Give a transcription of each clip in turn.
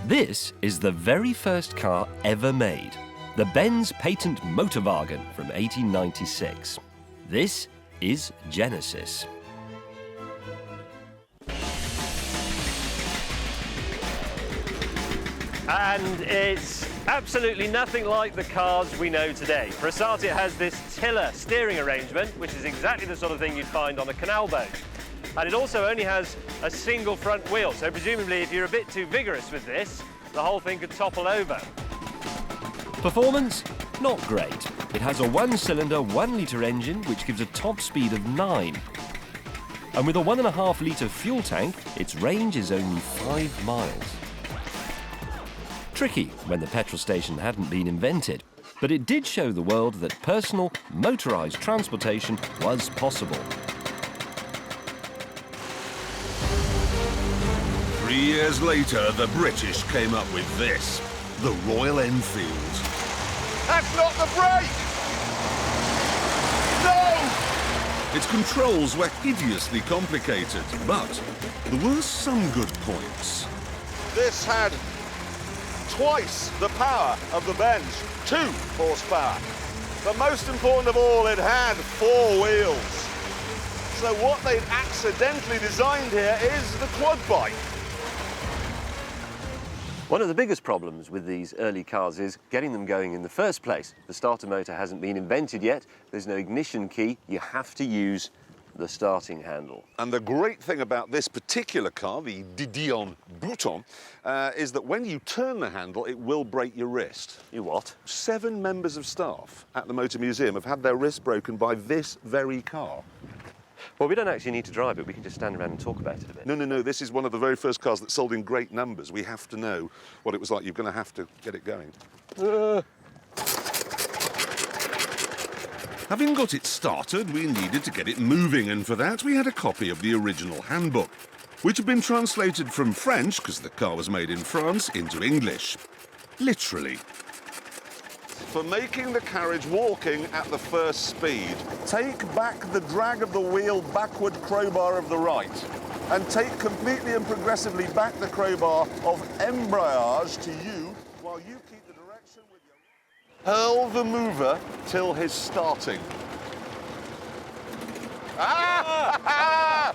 This is the very first car ever made, the Benz Patent-Motorwagen from 1896. This is Genesis. And it's absolutely nothing like the cars we know today. For a start, it has this tiller steering arrangement, which is exactly the sort of thing you'd find on a canal boat. And it also only has a single front wheel, so presumably if you're a bit too vigorous with this, the whole thing could topple over. Performance? Not great. It has a one-cylinder, 1-litre engine, which gives a top speed of 9. And with a 1.5-litre fuel tank, its range is only 5 miles. Tricky when the petrol station hadn't been invented, but it did show the world that personal, motorised transportation was possible. 3 years later, the British came up with this, the Royal Enfield. That's not the brake! No! Its controls were hideously complicated, but there were some good points. This had twice the power of the Benz, 2 horsepower. But most important of all, it had 4 wheels. So what they've accidentally designed here is the quad bike. One of the biggest problems with these early cars is getting them going in the first place. The starter motor hasn't been invented yet. There's no ignition key. You have to use the starting handle. And the great thing about this particular car, the Dion-Bouton, is that when you turn the handle, it will break your wrist. You what? 7 members of staff at the Motor Museum have had their wrists broken by this very car. Well, we don't actually need to drive it. We can just stand around and talk about it a bit. No. This is one of the very first cars that sold in great numbers. We have to know what it was like. You're going to have to get it going. Having got it started, we needed to get it moving, and for that we had a copy of the original handbook, which had been translated from French, because the car was made in France, into English. Literally. For making the carriage walking at the first speed, take back the drag of the wheel backward crowbar of the right, and take completely and progressively back the crowbar of embrayage to you, while you keep the direction with your... Hurl the mover till his starting. I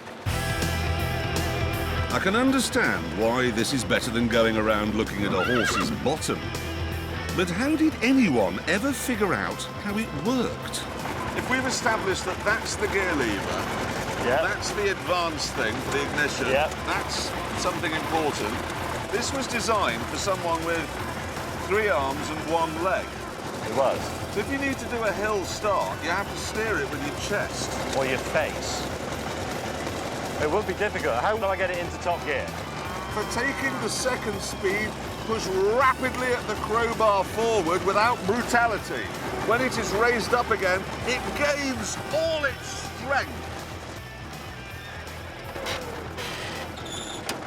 can understand why this is better than going around looking at a horse's bottom. But how did anyone ever figure out how it worked? If we've established that that's the gear lever, that's the advanced thing for the ignition, that's something important. This was designed for someone with 3 arms and 1 leg. It was. So if you need to do a hill start, you have to steer it with your chest. Or your face. It would be difficult. How do I get it into top gear? For taking the second speed, push rapidly at the crowbar forward without brutality. When it is raised up again, it gains all its strength.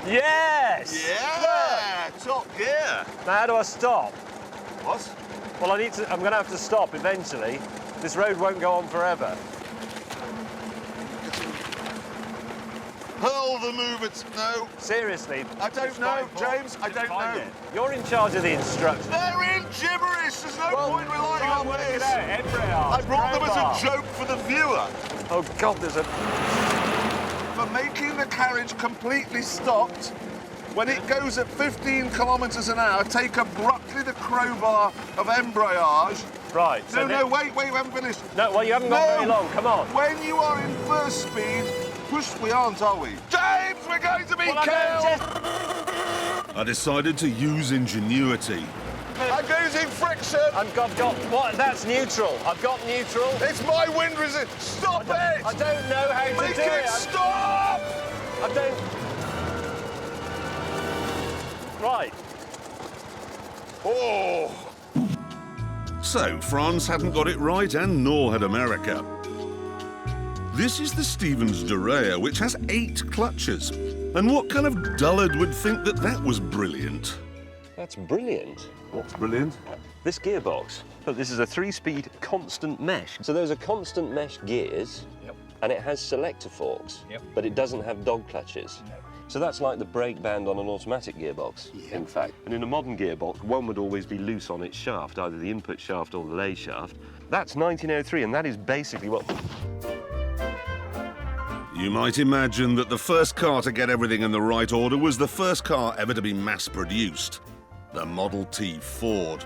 Yes! Yeah! Top gear. Now, how do I stop? What? Well, I'm going to have to stop eventually. This road won't go on forever. Hurl the mover. No. Seriously? I don't know, James. I don't know. You're in charge of the instructions. They're in gibberish. There's no point relying on this. I brought them as a joke for the viewer. Oh, God, there's a... For making the carriage completely stopped, when it goes at 15 kilometres an hour, take abruptly the crowbar of embrayage. Right. So wait, we haven't finished. No, well, you haven't got very long. Come on. When you are in first speed, push. We aren't, are we? James, we're going to be killed! I decided to use ingenuity. I'm losing friction. I've got what? That's neutral. I've got neutral. It's my wind resistance. Stop it! I don't know how to Make do it. Stop! I don't... Right. Oh. So, France hadn't got it right, and nor had America. This is the Stevens-Duryea, which has 8 clutches. And what kind of dullard would think that that was brilliant? That's brilliant. What's brilliant? This gearbox. Look, this is a 3-speed constant mesh. So those are constant mesh gears, and it has selector forks, but it doesn't have dog clutches. So that's like the brake band on an automatic gearbox, in fact. And in a modern gearbox, one would always be loose on its shaft, either the input shaft or the lay shaft. That's 1903, and that is basically what... You might imagine that the first car to get everything in the right order was the first car ever to be mass-produced, the Model T Ford.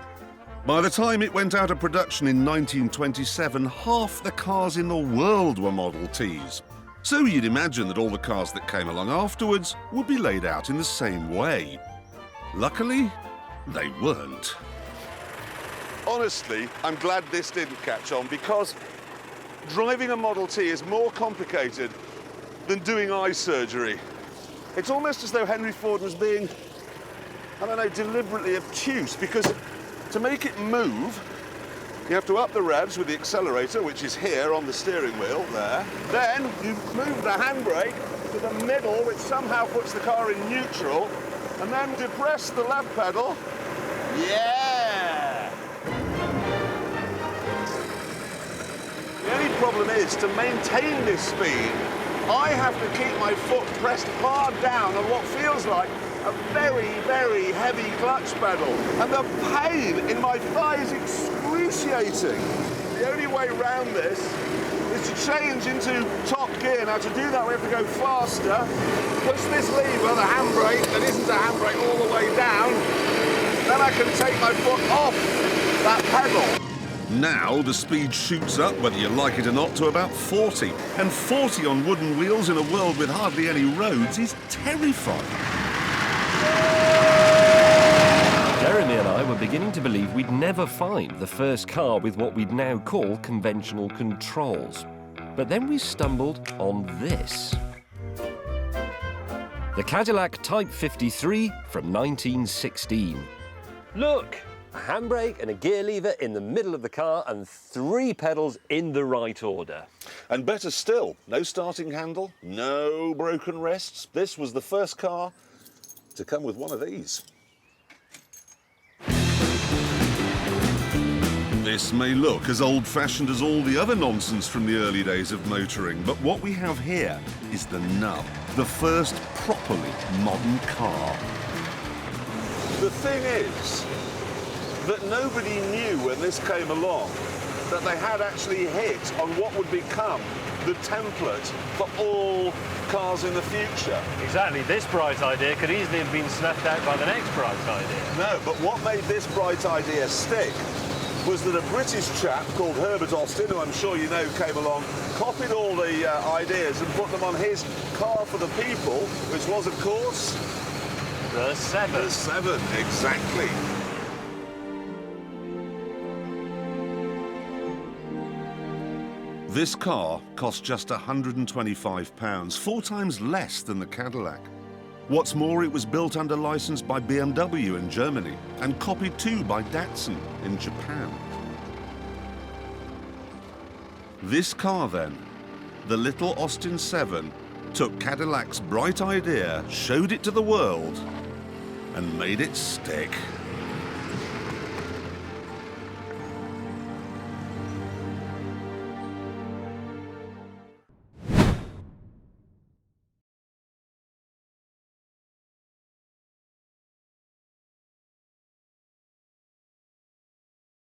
By the time it went out of production in 1927, half the cars in the world were Model Ts. So you'd imagine that all the cars that came along afterwards would be laid out in the same way. Luckily, they weren't. Honestly, I'm glad this didn't catch on, because driving a Model T is more complicated than doing eye surgery. It's almost as though Henry Ford was being, I don't know, deliberately obtuse, because to make it move, you have to up the revs with the accelerator, which is here on the steering wheel, there. Then you move the handbrake to the middle, which somehow puts the car in neutral, and then depress the left pedal. Yeah! The only problem is, to maintain this speed, I have to keep my foot pressed hard down on what feels like a very, very heavy clutch pedal. And the pain in my thigh is excruciating. The only way around this is to change into top gear. Now, to do that, we have to go faster, push this lever, the handbrake, that isn't a handbrake, all the way down. Then I can take my foot off that pedal. Now the speed shoots up, whether you like it or not, to about 40. And 40 on wooden wheels in a world with hardly any roads is terrifying. Jeremy and I were beginning to believe we'd never find the first car with what we'd now call conventional controls. But then we stumbled on this. The Cadillac Type 53 from 1916. Look! A handbrake and a gear lever in the middle of the car and 3 pedals in the right order. And better still, no starting handle, no broken rests. This was the first car to come with one of these. This may look as old-fashioned as all the other nonsense from the early days of motoring, but what we have here is the nub, the first properly modern car. The thing is that nobody knew when this came along that they had actually hit on what would become the template for all cars in the future. Exactly, this bright idea could easily have been snuffed out by the next bright idea. No, but what made this bright idea stick was that a British chap called Herbert Austin, who I'm sure you know came along, copied all the ideas and put them on his car for the people, which was, of course, The 7. the 7, exactly. This car cost just £125, 4 times less than the Cadillac. What's more, it was built under license by BMW in Germany and copied too by Datsun in Japan. This car then, the little Austin 7, took Cadillac's bright idea, showed it to the world, and made it stick.